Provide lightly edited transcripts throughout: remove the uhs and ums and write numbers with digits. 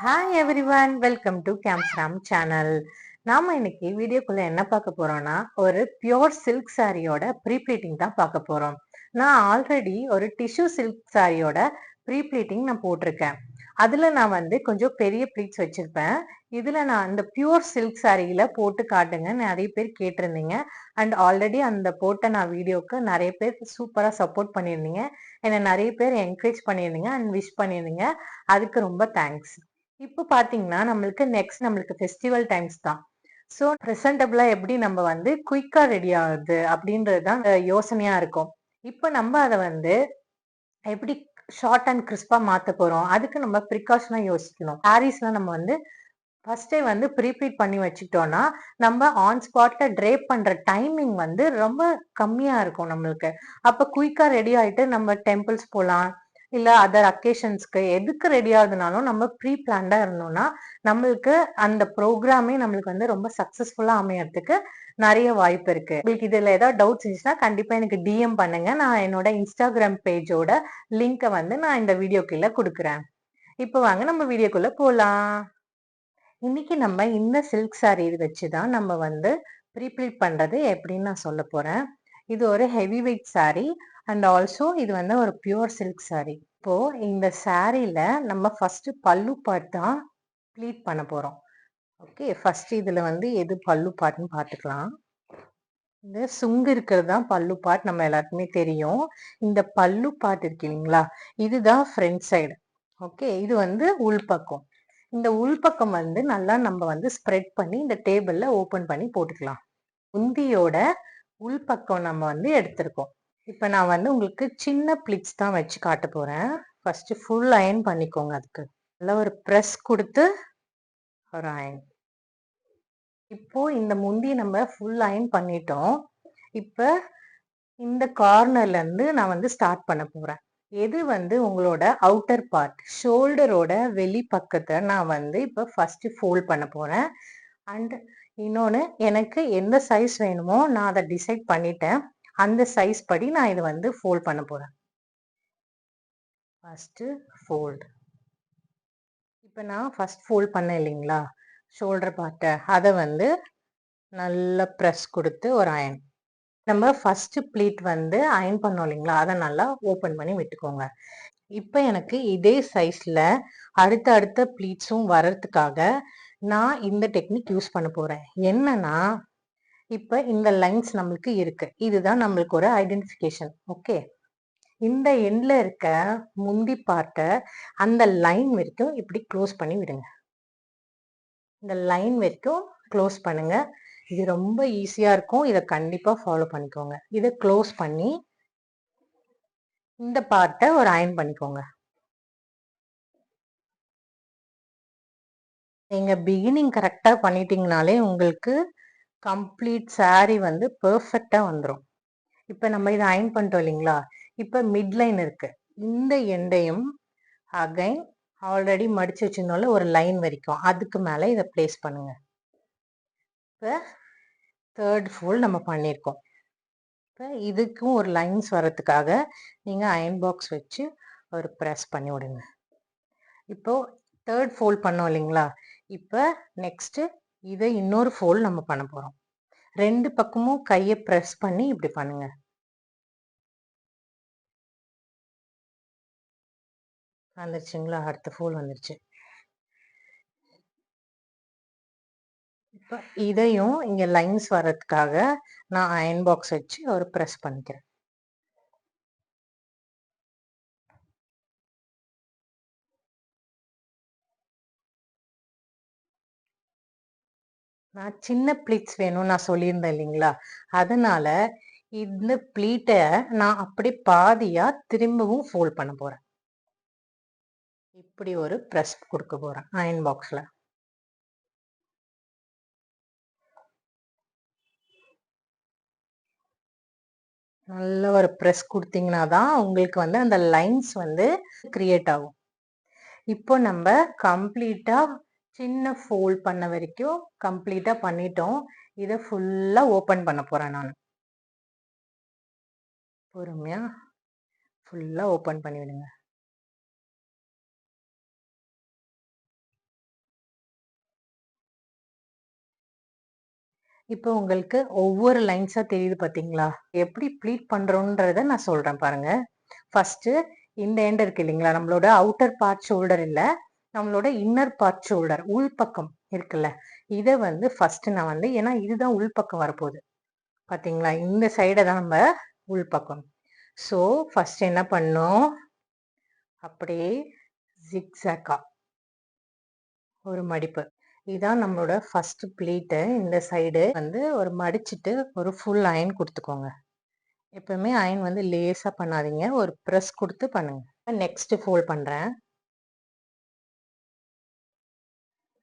Hi everyone, welcome to கேம்ஸ்ராம் channel. நாம இன்னைக்கு வீடியோக்குள்ள என்ன பார்க்க போறோம்னா, ஒரு பியோர் சில்க் சாரியோட ப்ரீப்ளீட்டிங் தான் பார்க்க போறோம். நான் ஆல்ரெடி ஒரு டிஷ்யூ சில்க் சாரியோட ப்ரீப்ளீட்டிங் நான் போட்டிருக்கேன். அதுல நான் கொஞ்சம் பெரிய ப்ளீட்ஸ் வச்சிருப்பேன். இதுல நான் அந்த பியோர் சில்க் சாரியில போட்டு காட்டுங்க நிறைய பேர் கேட்டிருந்தீங்க. அண்ட் ஆல்ரெடி அந்த போட்ட நான் வீடியோக்கு நிறைய பேர் சூப்பரா சப்போர்ட் பண்ணியிருந்தீங்க. என்னை நிறைய பேர் என்கரேஜ் பண்ணியிருந்தீங்க அண்ட் விஷ் பண்ணியிருந்தீங்க. அதுக்கு ரொம்ப தேங்க்ஸ். இப்போ பாத்தீங்கன்னா நம்மளுக்கு ஃபெஸ்டிவல் டைம்ஸ் தான். ஸோ ப்ரெசன்டபிளா எப்படி நம்ம குயிக்கா ரெடி ஆகுது அப்படின்றது தான் யோசனையா இருக்கும். இப்போ நம்ம அதை எப்படி ஷார்ட் அண்ட் கிறிஸ்பா மாத்த போறோம், அதுக்கு நம்ம ப்ரிகாஷனா யோசிக்கணும். சாரீஸ்லாம் நம்ம ஃபர்ஸ்டே ப்ரீப்ளீட் பண்ணி வச்சுக்கிட்டோம்னா நம்ம ஆன் ஸ்பாட்ல ட்ரேப் பண்ற டைமிங் ரொம்ப கம்மியா இருக்கும் நம்மளுக்கு. அப்ப குயிக்கா ரெடி ஆயிட்டு நம்ம டெம்பிள்ஸ் போலாம், இல்ல அதர் அக்கேஷன்ஸ்க்கு எதுக்கு ரெடி ஆகுதுனாலும் நம்ம ப்ரீ பிளான்டா இருந்தோம்னா நம்மளுக்கு அந்த ப்ரோக்ராமே நம்மளுக்கு ரொம்ப சக்சஸ்ஃபுல்லா அமையறதுக்கு நிறைய வாய்ப்பு இருக்கு. உங்களுக்கு இதுல ஏதாவது டவுட்ஸ் இருந்துச்சுன்னா கண்டிப்பா எனக்கு டிஎம் பண்ணுங்க. நான் என்னோட இன்ஸ்டாகிராம் பேஜோட லிங்கை நான் இந்த வீடியோக்குள்ள கொடுக்குறேன். இப்போ வாங்க நம்ம வீடியோக்குள்ள போலாம். இன்னைக்கு நம்ம இந்த சில்க் சாரி வச்சுதான் நம்ம ப்ரீப்ளீட் பண்றது எப்படின்னு நான் சொல்ல போறேன். இது ஒரு heavy weight sorry and also இது ஒரு பியூர் சில்க் சாரி. இப்போ இந்த சாரியில நம்ம ஃபர்ஸ்ட் பல்லு பார்ட் தான் ப்ளீட் பண்ண போறோம். ஓகே, ஃபர்ஸ்ட் இதுல எது பல்லு பார்ட்னு பார்த்துக்கலாம். இந்த சுங்கு இருக்கிறது தான் பல்லு பார்ட், நம்ம எல்லாருக்குமே தெரியும். இந்த பல்லு பார்ட் இருக்கு இல்லைங்களா, இதுதான் ஃப்ரண்ட் சைடு. ஓகே, இது உள்பக்கம். இந்த உள்பக்கம் நல்லா நம்ம ஸ்ப்ரெட் பண்ணி இந்த டேபிள்ல ஓபன் பண்ணி போட்டுக்கலாம். முந்தியோட உள்பக்கம் நம்ம எடுத்திருக்கோம். இப்ப நான் உங்களுக்கு சின்ன பிளிட்ஸ் தான் வச்சு காட்ட போறேன். ஃபர்ஸ்ட் ஃபுல் அயன் பண்ணிக்கோங்க. அதுக்கு நல்லா ஒரு பிரஸ் கொடுத்து ஒரு அயன். இப்போ இந்த முந்தி நம்ம ஃபுல் அயன் பண்ணிட்டோம். இப்ப இந்த கார்னர்ல இருந்து நான் ஸ்டார்ட் பண்ண போறேன். எது உங்களோட அவுட்டர் பார்ட் ஷோல்டரோட வெளி பக்கத்தை நான் இப்ப ஃபர்ஸ்ட் ஃபோல்ட் பண்ண போறேன். அண்ட் இன்னொன்னு, எனக்கு எந்த சைஸ் வேணுமோ நான் அதை டிசைட் பண்ணிட்டேன். அந்த சைஸ் படி நான் இதை ஃபோல்ட் பண்ண போறேன். First fold. இப்ப நான் ஃபர்ஸ்ட் ஃபோல்ட் பண்ணேன் இல்லைங்களா, ஷோல்டர் பார்ட்டை அதை நல்லா ப்ரெஸ் கொடுத்து ஒரு அயன். நம்ம ஃபர்ஸ்ட் ப்ளீட் அயன் பண்ணோம் இல்லைங்களா, அதை நல்லா ஓபன் பண்ணி விட்டுக்கோங்க. இப்ப எனக்கு இதே சைஸ்ல அடுத்த ப்ளீட்ஸும் வர்றதுக்காக நான் இந்த டெக்னிக் யூஸ் பண்ண போறேன். என்னன்னா, இப்ப இந்த லைன்ஸ் நம்மளுக்கு இருக்கு, இதுதான் நம்மளுக்கு ஒரு ஐடென்டிஃபிகேஷன். ஓகே, இந்த எண்ட்ல இருக்க முந்தி பார்ட்டை அந்த லைன் வரைக்கும் இப்படி க்ளோஸ் பண்ணி விடுங்க. இந்த லைன் வரைக்கும் க்ளோஸ் பண்ணுங்க. இது ரொம்ப ஈஸியா இருக்கும், இதை கண்டிப்பா ஃபாலோ பண்ணிக்கோங்க. இதை க்ளோஸ் பண்ணி இந்த பார்ட்டை ஒரு அயன் பண்ணிக்கோங்க. நீங்க பிகினிங் கரெக்டா பண்ணிட்டீங்கனாலே உங்களுக்கு கம்ப்ளீட் சாரி பெர்ஃபெக்டா வந்துடும். இப்ப நம்ம இதை அயன் பண்ணிட்டோம் இல்லைங்களா, இப்ப மிட் லைன் இருக்கு, இந்த எண்டையும் அகைன் ஆல்ரெடி மடிச்சு வச்சிருந்தோம்ல ஒரு லைன் வரைக்கும், அதுக்கு மேல இதை பிளேஸ் பண்ணுங்க. இப்ப தேர்ட் ஃபோல்ட் நம்ம பண்ணியிருக்கோம். இப்ப இதுக்கும் ஒரு லைன்ஸ் வர்றதுக்காக நீங்க அயன் பாக்ஸ் வச்சு ஒரு ப்ரெஸ் பண்ணி விடுங்க. இப்போ தேர்ட் ஃபோல்ட் பண்ணோம் இல்லைங்களா, இப்ப நெக்ஸ்ட் இதை இன்னொரு ஃபோல்ட் நம்ம பண்ண போறோம். ரெண்டு பக்கமும் கையை ப்ரெஸ் பண்ணி இப்படி பண்ணுங்க. வந்துருச்சுங்களா, அடுத்த ஃபோல்ட் வந்துருச்சு. இப்ப இதையும் இங்க லைன்ஸ் வர்றதுக்காக நான் அயன் பாக்ஸ் வச்சு ஒரு ப்ரெஸ் பண்ணிக்கிறேன். நான் சின்ன ப்ளீட்ஸ் வேணும் நான் சொல்லியிருந்தேன் இல்லைங்களா, அதனால இந்த ப்ளீட்டை நான் அப்படி பாதியா திரும்பவும் ஃபோல்ட் பண்ண போறேன். இப்படி ஒரு ப்ரெஸ் கொடுக்க போறேன் அயன் பாக்ஸ்ல. நல்ல ஒரு ப்ரெஸ் கொடுத்தீங்கன்னா தான் உங்களுக்கு அந்த லைன்ஸ் கிரியேட் ஆகும். இப்போ நம்ம கம்ப்ளீட்டா சின்ன ஃபோல்ட் பண்ண வரைக்கும் கம்ப்ளீட்டா பண்ணிட்டோம். இதை ஃபுல்லா ஓபன் பண்ண போறேன் நான். பொறுமையா ஃபுல்லா ஓபன் பண்ணி விடுங்க. இப்போ உங்களுக்கு ஒவ்வொரு லைன்ஸா தெரியுது பாத்தீங்களா? எப்படி ப்ளீட் பண்றோன்றத நான் சொல்றேன் பாருங்க. ஃபர்ஸ்ட் இந்த எண்ட் இருக்கு இல்லைங்களா? நம்மளோட அவுட்டர் பார்ட் ஷோல்டர் இல்ல. நம்மளோட இன்னர் பார்ட் ஷோல்டர் உள்பக்கம் இருக்குல்ல. இத வந்து ஃபர்ஸ்ட் நான் வந்து ஏன்னா இதுதான் உள்பக்கம் வரப்போகுது. பாத்தீங்களா? இந்த சைட தான் நம்ம உள்பக்கம். ஸோ ஃபர்ஸ்ட் என்ன பண்ணோம்? அப்படியே ஜிக்ஸாக்கா ஒரு மடிப்பு. இதான் நம்மளோட ஃபர்ஸ்ட் ப்ளீட்டு. இந்த சைடு வந்து ஒரு மடிச்சிட்டு ஒரு ஃபுல் அயர்ன் குடுத்துக்கோங்க. எப்பவுமே அயர்ன் வந்து லேசா பண்ணாதீங்க. ஒரு பிரஸ் குடுத்து பண்ணுங்க. நெக்ஸ்ட் ஃபோல்ட் பண்றேன்.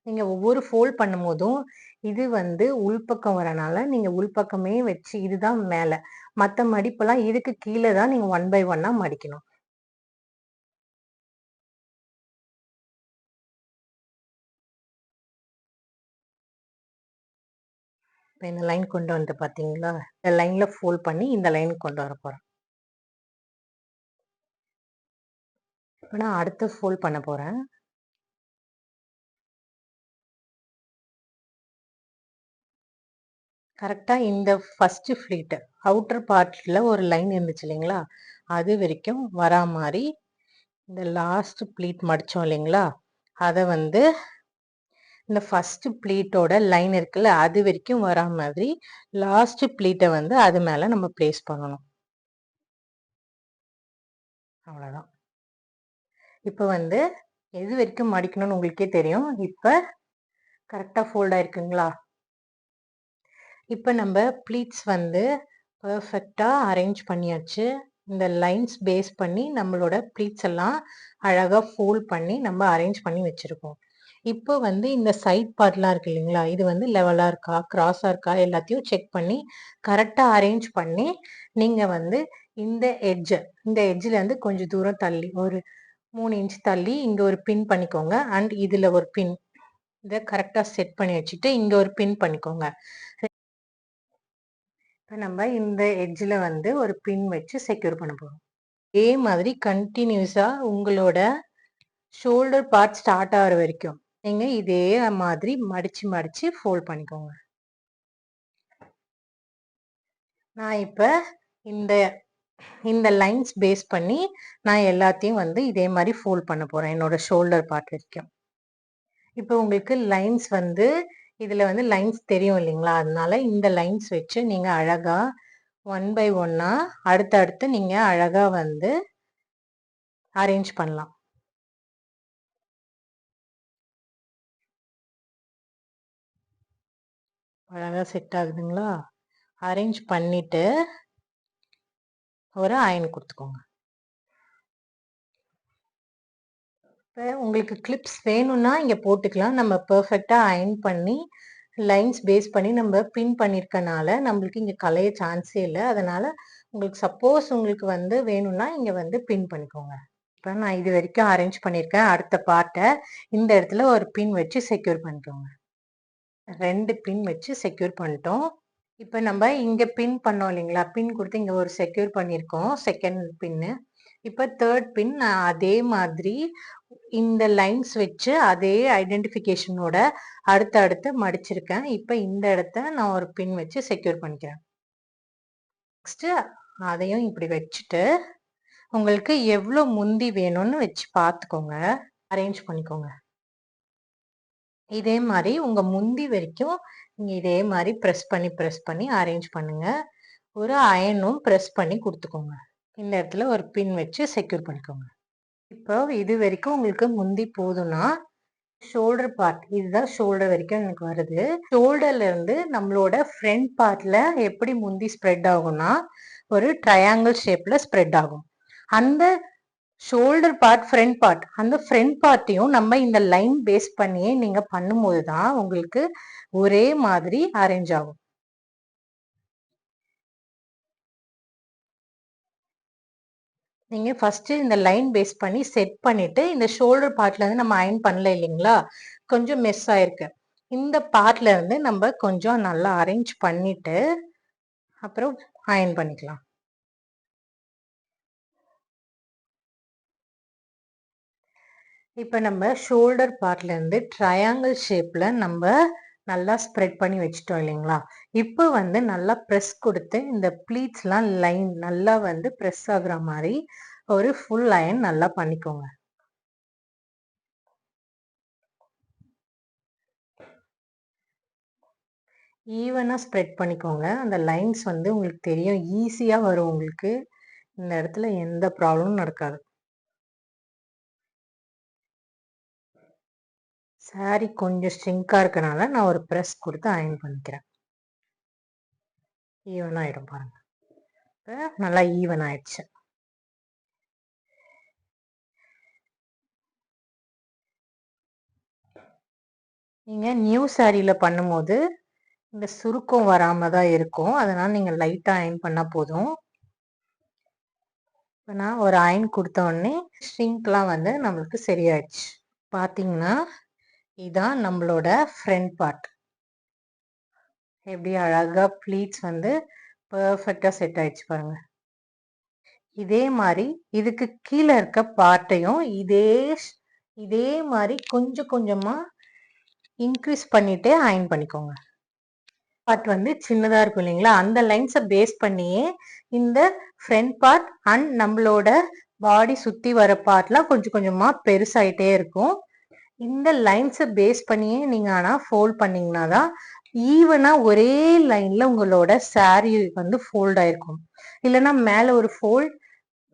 நீங்க ஒவ்வொரு ஃபோல்ட் பண்ணும்போதும், இது வந்து உள்பக்கம் வரனால, நீங்க உள்பக்கமே வச்சு இதுதான் மேல. மத்த மடிப்பெல்லாம் இதுக்கு கீழ தான் நீங்க 1 பை 1 மடிக்கணும். இப்ப இந்த லைன் கொண்டு வந்து பாத்தீங்களா? இந்த லைன்ல ஃபோல்ட் பண்ணி இந்த லைனுக்கு கொண்டு வரப்போறேன். இப்ப நான் அடுத்து ஃபோல்ட் பண்ண போறேன். கரெக்ட்டா இந்த ஃபர்ஸ்ட் ஃப்ளீட் அவுட்டர் பார்ட்ல ஒரு லைன் இருந்துச்சு இல்லைங்களா? அது வரைக்கும் வரா மாரி இந்த லாஸ்ட் ப்ளீட் மடிச்சோம் இல்லைங்களா? அத வந்து இந்த ஃபர்ஸ்ட் ப்ளீட்டோட லைன் இருக்குல்ல, அது வரைக்கும் வரா மாதிரி லாஸ்ட் ப்ளீட்ட வந்து அது மேல நம்ம பிளேஸ் பண்ணணும். அவ்வளவுதான். இப்ப வந்து எது வரைக்கும் மடிக்கணும்னு உங்களுக்கே தெரியும். இப்ப கரெக்ட்டா ஃபோல்ட் ஆயிருக்குங்களா? இப்ப நம்ம ப்ளீட்ஸ் வந்து பெர்ஃபெக்ட்டா அரேஞ்ச் பண்ணியாச்சு. இந்த லைன்ஸ் பேஸ் பண்ணி நம்மளோட ப்ளீட்ஸ் எல்லாம் அழகா ஃபோல்ட் பண்ணி நம்ம அரேஞ்ச் பண்ணி வச்சிருக்கோம். இப்போ வந்து இந்த சைட் பார்ட்லாம் இருக்கு இல்லைங்களா? இது வந்து லெவலா இருக்கா? கிராஸா இருக்கா? எல்லாத்தையும் செக் பண்ணி கரெக்ட்டா அரேஞ்ச் பண்ணி நீங்க வந்து இந்த இந்த எட்ஜ்ல இருந்து கொஞ்சம் தூரம் தள்ளி ஒரு 3 இன்ச் தள்ளி இங்க ஒரு பின் பண்ணிக்கோங்க. அண்ட் இதுல ஒரு பின். இத கரெக்ட்டா செட் பண்ணி வச்சுட்டு இங்க ஒரு பின் பண்ணிக்கோங்க. இப்ப நம்ம இந்த எட்ஜ்ல வந்து ஒரு பின் வச்சு செக்யூர் பண்ண போறோம். இதே மாதிரி கண்டினியூஸா உங்களோட ஷோல்டர் பார்ட் ஸ்டார்ட் ஆகுற வரைக்கும் நீங்க இதே மாதிரி மடிச்சு மடிச்சு ஃபோல்ட் பண்ணிக்கோங்க. நான் இப்ப இந்த இந்த லைன்ஸ் பேஸ் பண்ணி நான் எல்லாத்தையும் வந்து இதே மாதிரி ஃபோல்ட் பண்ண போறேன் என்னோட ஷோல்டர் பார்ட் வரைக்கும். இப்போ உங்களுக்கு லைன்ஸ் வந்து இதுல வந்து லைன்ஸ் தெரியும் இல்லைங்களா? அதனால இந்த லைன்ஸ் வச்சு நீங்க அழகா 1 பை 1 அடுத்தடுத்து நீங்க அழகா வந்து அரேஞ்ச் பண்ணலாம். அழகா செட் ஆகுதுங்களா? அரேஞ்ச் பண்ணிட்டு ஒரு அயர்ன் குடுத்துக்கோங்க. இப்ப உங்களுக்கு கிளிப்ஸ் வேணும்னா இங்க போட்டுக்கலாம். நம்ம பெர்ஃபெக்ட்டா அயர்ன் பண்ணி லைன்ஸ் பேஸ் பண்ணி நம்ம பின் பண்ணியிருக்கனால நம்மளுக்கு இங்க கலைய சான்ஸே இல்ல. அதனால உங்களுக்கு சப்போஸ் உங்களுக்கு வந்து வேணும்னா இங்க வந்து பின் பண்ணிக்கோங்க. இப்ப நான் இது வரைக்கும் அரேஞ்ச் பண்ணியிருக்கேன். அடுத்த பார்ட்ட இந்த இடத்துல ஒரு பின் வச்சு செக்யூர் பண்ணிக்கோங்க. 2 பின் வச்சு செக்யூர் பண்ணிட்டோம். இப்ப நம்ம இங்க பின் பண்ணோம் இல்லைங்களா? பின் குடுத்து இங்க ஒரு செக்யூர் பண்ணியிருக்கோம். செகண்ட் பின்னு. இப்ப தேர்ட் பின் நான் அதே மாதிரி இந்த லைன்ஸ் வச்சு அதே ஐடென்டிஃபிகேஷனோட அடுத்து மடிச்சிருக்கேன். இப்ப இந்த இடத்த நான் ஒரு பின் வச்சு செக்யூர் பண்ணிக்கிறேன். நெக்ஸ்ட் அதையும் இப்படி வச்சுட்டு உங்களுக்கு எவ்வளோ முந்தி வேணும்னு வச்சு பார்த்துக்கோங்க. அரேஞ்ச் பண்ணிக்கோங்க. இதே மாரி உங்க முந்தி வரைக்கும் நீங்க இதே மாரி பிரஸ் பண்ணி அரேஞ்ச் பண்ணுங்க. ஒரு அயர்னும் பிரஸ் பண்ணி குடுத்துக்கோங்க. இந்த இடத்துல ஒரு பின் வச்சு செக்யூர் பண்ணிக்கோங்க. இப்போ இது வரைக்கும் உங்களுக்கு முந்தி போதும்னா, ஷோல்டர் பார்ட் இதுதான் ஷோல்டர் வரைக்கும் எனக்கு வருது. ஷோல்டர்ல இருந்து நம்மளோட ஃப்ரண்ட் பார்ட்ல எப்படி முந்தி ஸ்ப்ரெட் ஆகும்னா, ஒரு ட்ரையாங்கிள் ஷேப்ல ஸ்ப்ரெட் ஆகும். அந்த ஷோல்டர் பார்ட், ஃப்ரண்ட் பார்ட். அந்த ஃப்ரண்ட் பார்ட்டையும் நம்ம இந்த லைன் பேஸ் பண்ணியே நீங்க பண்ணும்போது தான் உங்களுக்கு ஒரே மாதிரி அரேஞ்ச் ஆகும். நீங்க ஃபர்ஸ்ட் இந்த லைன் பேஸ் பண்ணி செட் பண்ணிட்டு இந்த ஷோல்டர் பார்ட்ல இருந்து நம்ம அயர்ன் பண்ணல இல்லைங்களா? கொஞ்சம் மெஸ் ஆயிருக்கு. இந்த பார்ட்ல இருந்து நம்ம கொஞ்சம் நல்லா அரேஞ்ச் பண்ணிட்டு அப்புறம் அயர்ன் பண்ணிக்கலாம். இப்ப நம்ம ஷோல்டர் பார்ட்ல இருந்து ட்ரையாங்கிள் ஷேப்ல நம்ம நல்லா ஸ்ப்ரெட் பண்ணி வச்சுட்டோம் இல்லைங்களா? இப்போ வந்து நல்லா ப்ரெஸ் கொடுத்து இந்த ப்ளீட்ஸ்லாம் லைன் நல்லா வந்து ப்ரெஸ் ஆகுற மாரி ஒரு ஃபுல் அயர்ன் நல்லா பண்ணிக்கோங்க. ஈவனா ஸ்ப்ரெட் பண்ணிக்கோங்க. அந்த லைன்ஸ் வந்து உங்களுக்கு தெரியும். ஈஸியா வரும் உங்களுக்கு. இந்த இடத்துல எந்த ப்ராப்ளமும் நடக்காது. சாரி கொஞ்சம் ஸ்ட்ரிங்கா இருக்கனால நான் ஒரு பிரஸ் குடுத்து அயர்ன் பண்ணிக்கிறேன். ஈவன் ஆயிடும் பாருங்க. இப்ப நல்லா ஈவன் ஆயிடுச்சு. நீங்க நியூ சாரீல பண்ணும்போது இந்த சுருக்கம் வராம தான் இருக்கும். அதனால நீங்க லைட்டா அயர்ன் பண்ணா போதும். இப்ப நான் ஒரு அயர்ன் குடுத்த உடனே ஷ்ரிங்க்லாம் வந்து நம்மளுக்கு சரியாயிடுச்சு. பார்த்தீங்கன்னா, இதான் நம்மளோட ஃப்ரண்ட் பார்ட். எப்படி அழகா ப்ளீட்ஸ் வந்து பெர்ஃபெக்ட்டா செட் ஆயிடுச்சு பாருங்க. இதே மாரி இதுக்கு கீழ இருக்க பார்ட்டையும் இதே மாரி கொஞ்சம் கொஞ்சமா இன்க்ரீஸ் பண்ணிட்டே அயர்ன் பண்ணிக்கோங்க. பார்ட் வந்து சின்னதா இருக்கும் இல்லைங்களா? அந்த லைன்ஸ பேஸ் பண்ணியே இந்த ஃப்ரண்ட் பார்ட் அண்ட் நம்மளோட பாடி சுத்தி வர பார்ட்லாம் கொஞ்சம் கொஞ்சமா பெருசாயிட்டே இருக்கும். இந்த லைன்ஸ பேஸ் பண்ணியே நீங்க ஆனா ஃபோல்ட் பண்ணீங்கன்னா தான் ஈவனா ஒரே லைன்ல உங்களோட சாரி வந்து ஃபோல்ட் ஆயிருக்கும். இல்லன்னா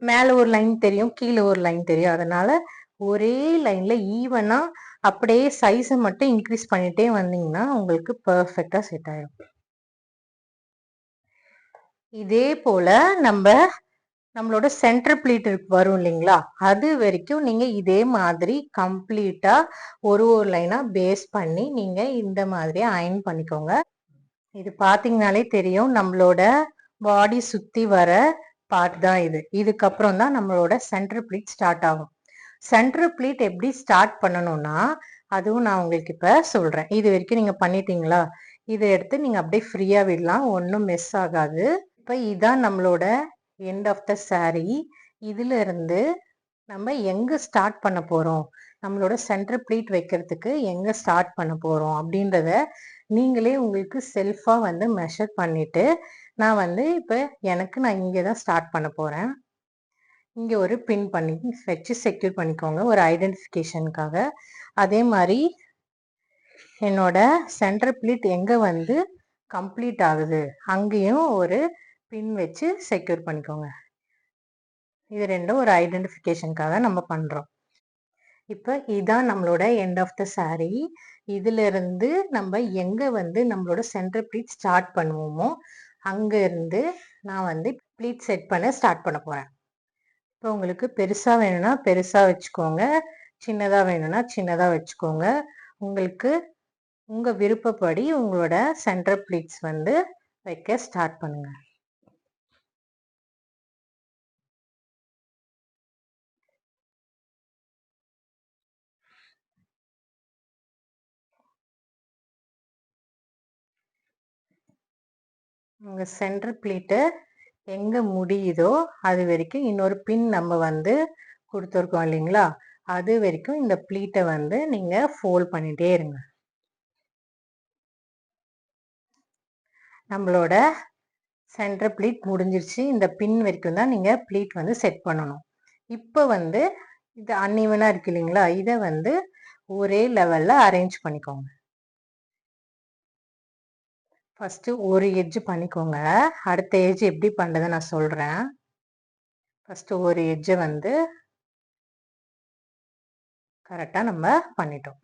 மேல ஒரு லைன் தெரியும், கீழ ஒரு லைன் தெரியும். அதனால ஒரே லைன்ல ஈவனா அப்படியே சைஸ மட்டும் இன்க்ரீஸ் பண்ணிட்டே வந்தீங்கன்னா உங்களுக்கு பெர்ஃபெக்ட்டா செட் ஆயிடும். இதே போல நம்மளோட சென்டர் ப்ளீட் வரும் இல்லைங்களா? அது வரைக்கும் நீங்க இதே மாதிரி கம்ப்ளீட்டா ஒரு லைனா பேஸ் பண்ணி நீங்க இந்த மாதிரி அயர்ன் பண்ணிக்கோங்க. இது பார்த்தீங்கனாலே தெரியும். நம்மளோட பாடி சுத்தி வர பார்ட் தான் இது. இதுக்கப்புறம் தான் நம்மளோட சென்டர் ப்ளீட் ஸ்டார்ட் ஆகும். சென்டர் ப்ளீட் எப்படி ஸ்டார்ட் பண்ணணும்னா, அதுவும் நான் உங்களுக்கு இப்ப சொல்றேன். இது வரைக்கும் நீங்க பண்ணிட்டீங்களா? இத எடுத்து நீங்க அப்படியே ஃப்ரீயா விடலாம். ஒண்ணும் மிஸ் ஆகாது. இப்ப இதான் நம்மளோட எண்ட் ஆஃப் த சாரி. இதுல இருந்து நம்ம எங்க ஸ்டார்ட் பண்ண போறோம்? நம்மளோட சென்டர் ப்ளீட் வைக்கிறதுக்கு எங்க ஸ்டார்ட் பண்ண போறோம்? அப்படின்றத நீங்களே உங்களுக்கு செல்ஃபா வந்து மெஷர் பண்ணிட்டு, நான் வந்து இப்ப நான் இங்க தான் ஸ்டார்ட் பண்ண போறேன். இங்க ஒரு பின் பண்ணி வச்சு செக்யூர் பண்ணிக்கோங்க ஒரு ஐடென்டிஃபிகேஷனுக்காக. அதே மாரி என்னோட சென்டர் ப்ளீட் எங்க வந்து கம்ப்ளீட் ஆகுது, அங்கேயும் ஒரு பின் வச்சு செக்யூர் பண்ணிக்கோங்க. இது 2ம் ஒரு ஐடென்டிஃபிகேஷனுக்காக நம்ம பண்றோம். இப்ப இதான் நம்மளோட எண்ட் ஆஃப் த சாரி. இதுல இருந்து நம்ம எங்க வந்து நம்மளோட சென்டர் ப்ளீட் ஸ்டார்ட் பண்ணுவோமோ, அங்க இருந்து நான் வந்து ப்ளீட் செட் பண்ண ஸ்டார்ட் பண்ண போறேன். இப்போ உங்களுக்கு பெருசா வேணும்னா பெருசா வச்சுக்கோங்க. சின்னதா வேணும்னா சின்னதா வச்சுக்கோங்க. உங்களுக்கு உங்க விருப்பப்படி உங்களோட சென்டர் ப்ளீட்ஸ் வந்து வைக்க ஸ்டார்ட் பண்ணுங்க. உங்க சென்டர் ப்ளீட்டு எங்க முடியுதோ அது வரைக்கும் இன்னொரு பின் நம்ம வந்து குடுத்துருக்கோம் இல்லைங்களா? அது வரைக்கும் இந்த ப்ளீட்ட வந்து நீங்க ஃபோல்ட் பண்ணிட்டே இருங்க. நம்மளோட சென்டர் ப்ளீட் முடிஞ்சிருச்சு. இந்த பின் வரைக்கும் தான் நீங்க ப்ளீட் வந்து செட் பண்ணணும். இப்ப வந்து இது அன்ஈவனா இருக்கு இல்லைங்களா? இத வந்து ஒரே லெவல்ல அரேஞ்ச் பண்ணிக்கோங்க. ஃபர்ஸ்ட் ஒரு எட்ஜ் பண்ணிக்கோங்க. அடுத்த எட்ஜ் எப்படி பண்றத நான் சொல்றேன். ஃபர்ஸ்ட் ஒரு எட்ஜ வந்து கரெக்ட்டா நம்ம பண்ணிட்டோம்.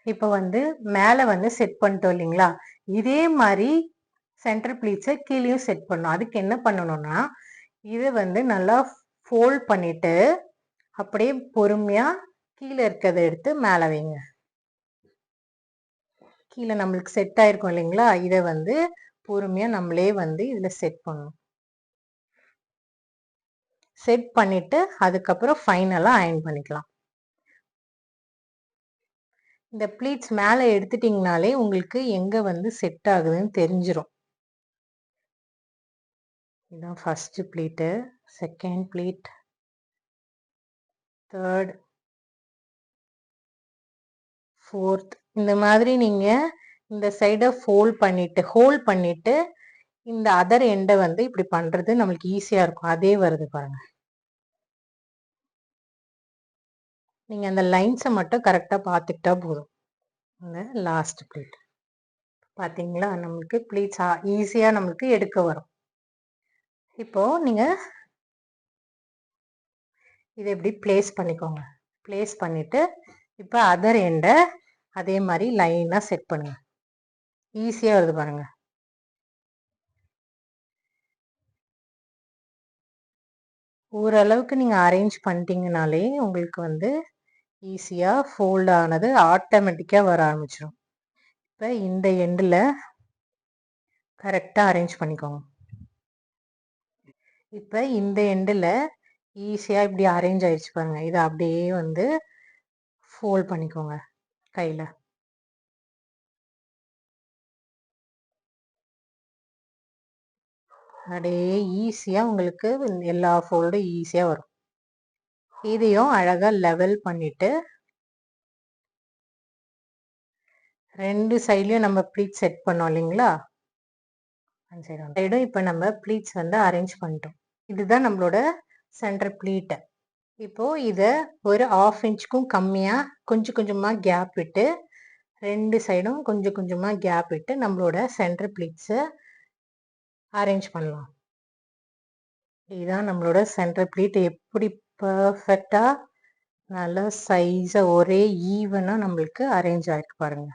இப்ப வந்து மேல வந்து செட் பண்ணிட்டோம் இல்லைங்களா? இதே மாரி சென்டர் ப்ளீட்ஸ கீழயும் செட் பண்ணணும். அதுக்கு என்ன பண்ணணும்னா, இத வந்து நல்லா ஃபோல்ட் பண்ணிட்டு, அப்படியே பொறுமையா கீழ இருக்கிறத எடுத்து மேல வைங்க. கீழ நம்மளுக்கு செட் ஆயிருக்கும் இல்லைங்களா? இத வந்து பொறுமையா நம்மளே வந்து இதுல செட் பண்ணணும். செட் பண்ணிட்டு அதுக்கப்புறம் ஃபைனலா அயர்ன் பண்ணிக்கலாம். இந்த ப்ளீட்ஸ் மேல எடுத்துட்டீங்கனாலே உங்களுக்கு எங்க வந்து செட் ஆகுதுன்னு தெரிஞ்சிரும். இதான் first pleat, second pleat, third, fourth இந்த மாதிரி நீங்க இந்த சைடை ஃபோல்ட் பண்ணிட்டு ஹோல்ட் பண்ணிட்டு இந்த அதர் எண்டை வந்து இப்படி பண்றது நம்மளுக்கு ஈஸியா இருக்கும். அதே வருது பாருங்க. நீங்க அந்த லைன்ஸை மட்டும் கரெக்டா பார்த்துக்கிட்டா போதும். இந்த லாஸ்ட் ப்ளீட் பாத்தீங்களா, நம்மளுக்கு ப்ளீட்ஸ் ஈஸியா நம்மளுக்கு எடுக்க வரும். இப்போ நீங்க இதை எப்படி பிளேஸ் பண்ணிக்கோங்க. பிளேஸ் பண்ணிட்டு இப்போ அதர் எண்டை அதே மாதிரி லைனா செட் பண்ணுங்க. ஈஸியா வருது பாருங்க. ஓரளவுக்கு நீங்க அரேஞ்ச் பண்ணிட்டீங்கனாலே உங்களுக்கு வந்து ஈஸியா ஃபோல்ட் ஆனது ஆட்டோமேட்டிக்கா வர ஆரம்பிச்சிடும். இப்போ இந்த எண்டில் கரெக்டா அரேஞ்ச் பண்ணிக்கோங்க. இப்போ இந்த எண்டில் ஈஸியா இப்படி அரேஞ்ச் ஆயிடுச்சு பாருங்க. இதை அப்படியே வந்து ஃபோல்ட் பண்ணிக்கோங்க கையில. அப்படியே ஈஸியா உங்களுக்கு எல்லா ஃபோல்டும் ஈஸியா வரும். இதையும் அழகா லெவல் பண்ணிட்டு ரெண்டு சைட்லயும் நம்ம ப்ளீட் செட் பண்ணோம் இல்லைங்களா, அந்த சைடும் இப்போ நம்ம ப்ளீட்ஸ் வந்து அரேஞ்ச் பண்ணிட்டோம். இதுதான் நம்மளோட சென்டர் ப்ளீட். இப்போ இதை ஒரு 1/2 இன்ச்சுக்கும் கம்மியா கொஞ்சம் கொஞ்சமா கேப் விட்டு ரெண்டு சைடும் கொஞ்சம் கொஞ்சமா கேப் விட்டு நம்மளோட சென்டர் ப்ளீட்ஸை அரேஞ்ச் பண்ணலாம். இதுதான் நம்மளோட சென்டர் ப்ளீட். எப்படி பர்ஃபெக்டா நல்லா சைஸா ஒரே ஈவனா நம்மளுக்கு அரேஞ்ச் ஆயிருக்கு பாருங்க.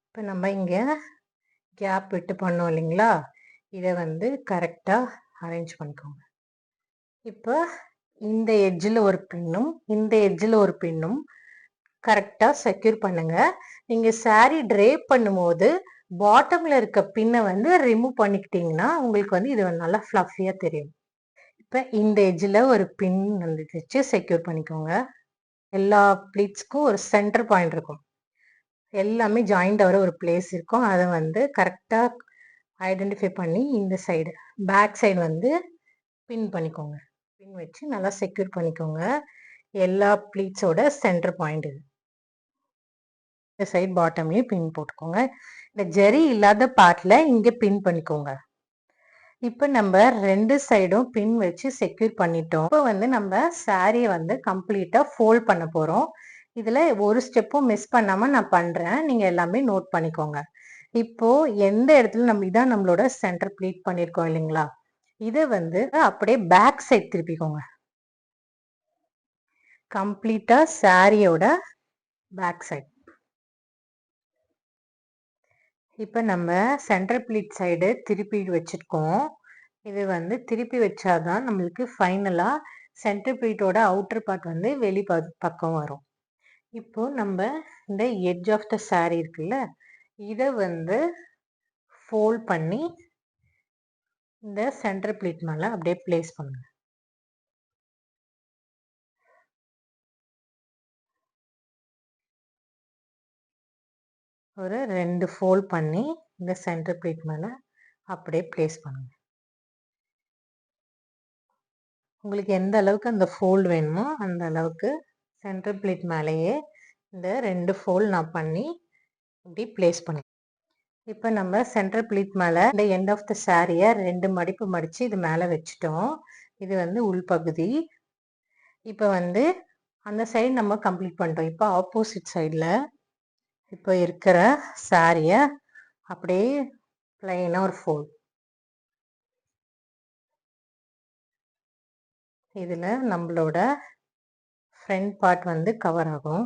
இப்போ நம்ம இங்க கேப் விட்டு பண்ணோம் இல்லைங்களா, இதை வந்து கரெக்டா அரேஞ்ச் பண்ணிக்கோங்க. இப்போ இந்த எட்ஜில் ஒரு பின்னும் இந்த எட்ஜில் ஒரு பின்னும் கரெக்டா செக்யூர் பண்ணுங்க. நீங்க saree drape பண்ணும்போது பாட்டம்ல இருக்க பின்னை வந்து ரிமூவ் பண்ணிக்கிட்டீங்கன்னா உங்களுக்கு வந்து இது நல்லா ஃப்ளஃபியா தெரியும். இப்போ இந்த எட்ஜில் ஒரு பின் வந்து வச்சு செக்யூர் பண்ணிக்கோங்க. எல்லா ப்ளீட்ஸ்க்கும் ஒரு சென்டர் பாயிண்ட் இருக்கும். எல்லாமே ஜாயிண்ட் ஆகிற ஒரு பிளேஸ் இருக்கும். அதை வந்து கரெக்டா ஐடென்டிஃபை பண்ணி இந்த சைடு பேக் சைடு வந்து பின் பண்ணிக்கோங்க. பின் வச்சு நல்லா செக்யூர் பண்ணிக்கோங்க. எல்லா ப்ளீட்ஸோட சென்டர் பாயிண்ட் இது. இந்த சைடு பாட்டம்லயும் பின் போட்டுக்கோங்க. இந்த ஜெரி இல்லாத பார்ட்ல இங்க பின் பண்ணிக்கோங்க. இப்போ நம்ம ரெண்டு சைடும் பின் வச்சு செக்யூர் பண்ணிட்டோம். இப்போ வந்து நம்ம சாரியை வந்து கம்ப்ளீட்டா ஃபோல்ட் பண்ண போறோம். இதுல ஒரு ஸ்டெப்பும் மிஸ் பண்ணாம நான் பண்றேன். நீங்க எல்லாமே நோட் பண்ணிக்கோங்க. இப்போ எந்த இடத்துல நம்ம இதான் நம்மளோட சென்டர் ப்ளீட் பண்ணிருக்கோம் இல்லைங்களா, இதை வந்து அப்படியே பேக் சைட் திருப்பிக்கோங்க. கம்ப்ளீட்டா சாரியோட பேக் சைட். இப்போ நம்ம சென்டர் ப்ளீட் சைடு திருப்பி வச்சிருக்கோம். இது வந்து திருப்பி வச்சாதான் நம்மளுக்கு ஃபைனலா சென்டர் ப்ளீட்டோட அவுட்டர் பார்ட் வந்து வெளி பக்கம் வரும். இப்போ நம்ம இந்த எட்ஜ் ஆஃப் த சாரி இருக்குல்ல, இதை வந்து ஃபோல்ட் பண்ணி இந்த சென்டர் ப்ளீட் மேல அப்படியே பிளேஸ் பண்ணுங்க. ஒரு 2 ஃபோல்ட் பண்ணி இந்த சென்டர் ப்ளீட் மேல அப்படியே பிளேஸ் பண்ணுங்க. உங்களுக்கு எந்த அளவுக்கு அந்த ஃபோல்ட் வேணுமோ அந்த அளவுக்கு சென்டர் ப்ளீட் மேலேயே இந்த 2 ஃபோல்ட் நான் பண்ணி இப்படி பிளேஸ் பண்ணி. இப்போ நம்ம சென்டர் ப்ளீட் மேலே இந்த எண்ட் ஆஃப் த சாரியை 2 மடிப்பு மடித்து இது மேலே வச்சுட்டோம். இது வந்து உள்பகுதி. இப்போ வந்து அந்த சைடு நம்ம கம்ப்ளீட் பண்ணிட்டோம். இப்போ ஆப்போசிட் சைடில் இப்போ இருக்கிற சாரியை அப்படியே பிளைனாக ஒரு ஃபோல்ட். இதில் நம்மளோட ஃப்ரண்ட் பார்ட் வந்து கவர் ஆகும்.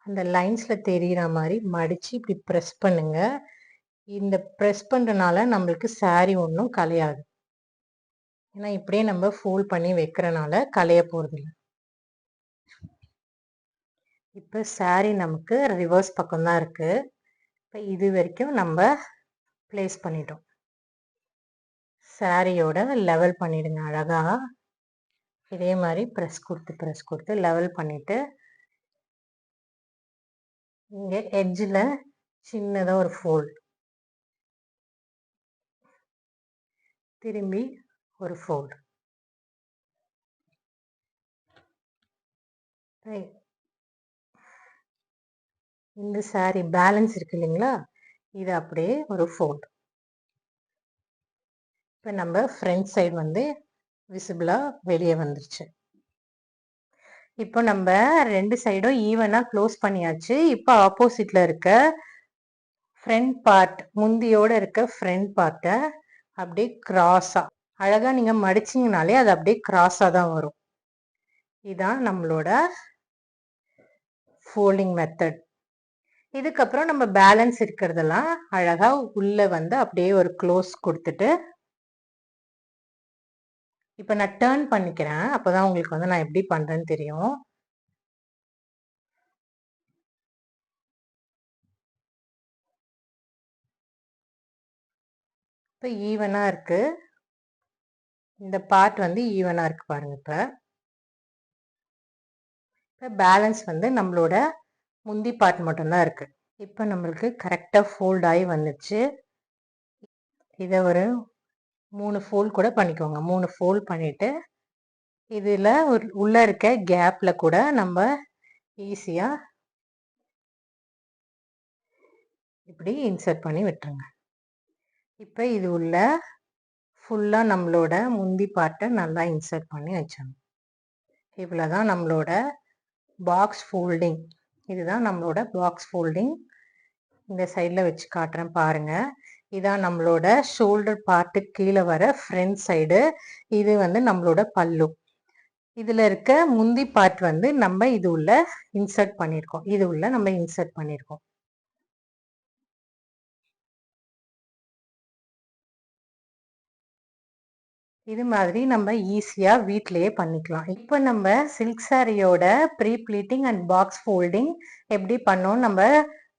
அந்த லைன்ஸில் தெரிகிற மாதிரி மடித்து இப்படி ப்ரெஸ் பண்ணுங்க. இந்த ப்ரெஸ் பண்ணுறனால நம்மளுக்கு சாரி ஒன்றும் கலையாது. ஏன்னா இப்படியே நம்ம ஃபோல்ட் பண்ணி வைக்கிறனால கலைய போகிறதில்ல. இப்போ சாரி நமக்கு ரிவர்ஸ் பக்கம் தான் இருக்குது. இப்போ இது வரைக்கும் நம்ம பிளேஸ் பண்ணிட்டோம். சாரியோட லெவல் பண்ணிடுங்க அழகா. இதே மாதிரி ப்ரெஸ் கொடுத்து லெவல் பண்ணிட்டு இங்கே எட்ஜில் சின்னதாக ஒரு ஃபோல்ட், திரும்பி ஒரு ஃபோல்ட். இந்த saree பேலன்ஸ் இருக்கு இல்லைங்களா, இது அப்படியே ஒரு ஃபோல்ட். இப்போ நம்ம ஃப்ரண்ட் சைடு வந்து விசிபிளா வெளியே வந்துருச்சு. இப்போ நம்ம 2 சைடும் ஈவனா க்ளோஸ் பண்ணியாச்சு. இப்போ ஆப்போசிட்ல இருக்க ஃப்ரண்ட் பார்ட், முந்தியோட இருக்க ஃப்ரண்ட் பார்ட்டை அப்படியே கிராஸா அழகா நீங்க மடிச்சீங்கனாலே அது அப்படியே கிராஸா தான் வரும். இதான் நம்மளோட ஃபோல்டிங் மெத்தட். இதுக்கப்புறம் நம்ம பேலன்ஸ் இருக்கிறதெல்லாம் அழகா உள்ள வந்து அப்படியே ஒரு க்ளோஸ் கொடுத்துட்டு, இப்போ நான் டர்ன் பண்ணிக்கிறேன். அப்பதான் உங்களுக்கு வந்து நான் எப்படி பண்றேன்னு தெரியும். இப்போ ஈவனா இருக்கு. இந்த பார்ட் வந்து ஈவனா இருக்கு பாருங்க. இப்போ பேலன்ஸ் வந்து நம்மளோட முந்தி பார்ட் மட்டும்தான் இருக்கு. இப்போ நம்மளுக்கு கரெக்டா ஃபோல்ட் ஆகி வந்துச்சு. இதை ஒரு 3 ஃபோல்ட் கூட பண்ணிக்கோங்க. 3 ஃபோல்ட் பண்ணிட்டு இதுல உள்ள இருக்க கேப்ல கூட நம்ம ஈஸியா இப்படி இன்சர்ட் பண்ணி விட்டுருங்க. இப்போ இது உள்ள ஃபுல்லா நம்மளோட முந்தி பார்ட்டை நல்லா இன்சர்ட் பண்ணி வச்சோம். இவ்வளவுதான் நம்மளோட பாக்ஸ் ஃபோல்டிங். இதுதான் நம்மளோட பாக்ஸ் ஃபோல்டிங். இந்த சைடில் வச்சு காட்டுறேன் பாருங்க. இதான் நம்மளோட ஷோல்டர் பார்ட்டு கீழே வர ஃப்ரண்ட் சைடு. இது வந்து நம்மளோட பல்லு. இதுல இருக்க முந்தி பார்ட் வந்து நம்ம இது உள்ள இன்சர்ட் பண்ணியிருக்கோம். இது உள்ள நம்ம இன்சர்ட் பண்ணியிருக்கோம். இது மாதிரி நம்ம ஈஸியா வீட்லயே பண்ணிக்கலாம். இப்போ நம்ம சில்க் சாரியோட pre pleating and box folding எப்படி பண்ணோம் நம்ம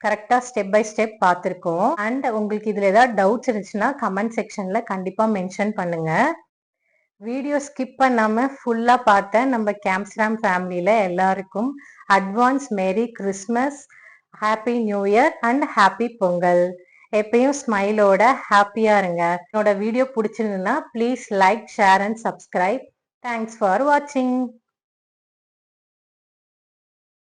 கரெக்டா ஸ்டெப் பை ஸ்டெப் பார்த்துருக்கோம். அண்ட் உங்களுக்கு இதுல ஏதாவது டவுட்ஸ் இருந்துச்சுன்னா கமெண்ட் செக்ஷன்ல கண்டிப்பா மென்ஷன் பண்ணுங்க. வீடியோ ஸ்கிப் பண்ணாம ஃபுல்லா பார்த்த நம்ம கேம்ஸ்ராம் ஃபேமிலியில எல்லாருக்கும் advance merry Christmas, happy new year and happy Pongal. எப்பயும் ஸ்மைலோட ஹாப்பியா இருங்க. என்னோட வீடியோ பிடிச்சிருந்ததுன்னா please like, share and subscribe. Thanks for வாட்சிங்.